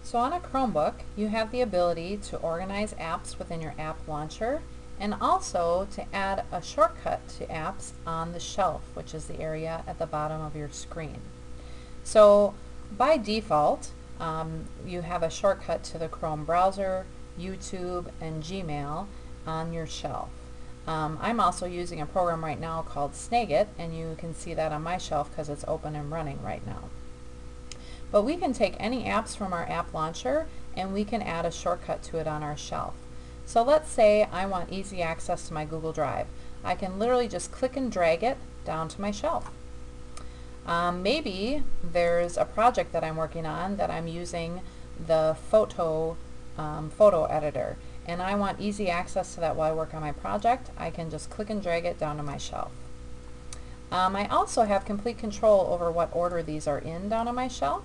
So on a Chromebook, you have the ability to organize apps within your app launcher and also to add a shortcut to apps on the shelf, which is the area at the bottom of your screen. So by default, you have a shortcut to the Chrome browser, YouTube, and Gmail on your shelf. I'm also using a program right now called Snagit, and you can see that on my shelf because it's open and running right now. But we can take any apps from our app launcher and we can add a shortcut to it on our shelf. So let's say I want easy access to my Google Drive. I can literally just click and drag it down to my shelf. Maybe there's a project that I'm working on that I'm using the photo editor, and I want easy access to that while I work on my project. I can just click and drag it down to my shelf. I also have complete control over what order these are in down on my shelf,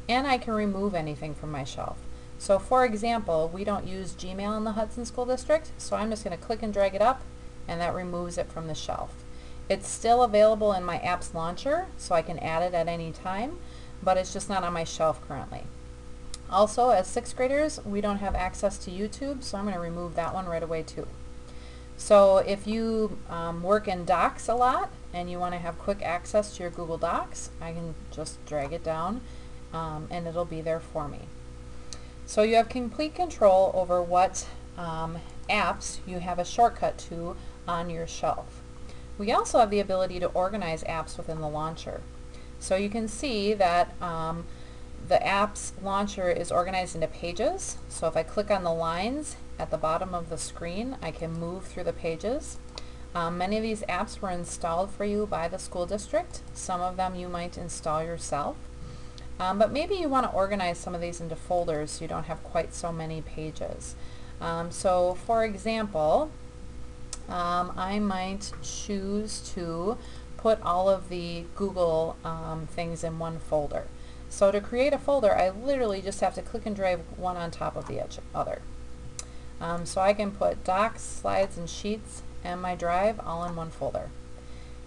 and I can remove anything from my shelf. So for example, we don't use Gmail in the Hudson School District, so I'm just going to click and drag it up, and that removes it from the shelf. It's still available in my apps launcher, so I can add it at any time, but it's just not on my shelf currently. Also, as 6th graders, we don't have access to YouTube, so I'm going to remove that one right away too. So if you work in Docs a lot and you want to have quick access to your Google Docs, I can just drag it down and it'll be there for me. So you have complete control over what apps you have a shortcut to on your shelf. We also have the ability to organize apps within the launcher. So you can see that the apps launcher is organized into pages. So if I click on the lines at the bottom of the screen, I can move through the pages. Many of these apps were installed for you by the school district. Some of them you might install yourself. But maybe you want to organize some of these into folders so you don't have quite so many pages. So for example, I might choose to put all of the Google things in one folder. So to create a folder, I literally just have to click and drag one on top of the other. So I can put Docs, Slides, and Sheets and my Drive all in one folder.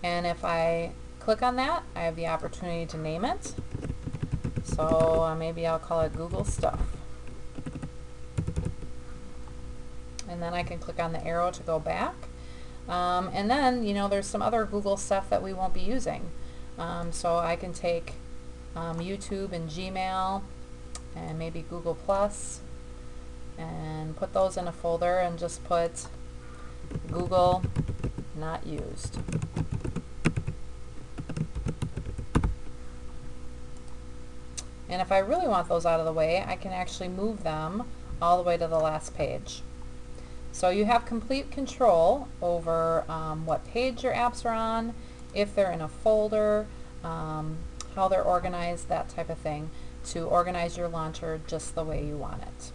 And if I click on that, I have the opportunity to name it. So maybe I'll call it Google Stuff. And then I can click on the arrow to go back. And then, there's some other Google stuff that we won't be using. So I can take YouTube and Gmail and maybe Google Plus and put those in a folder and just put Google not used. And if I really want those out of the way, I can actually move them all the way to the last page. So you have complete control over what page your apps are on, if they're in a folder, how they're organized, that type of thing, to organize your launcher just the way you want it.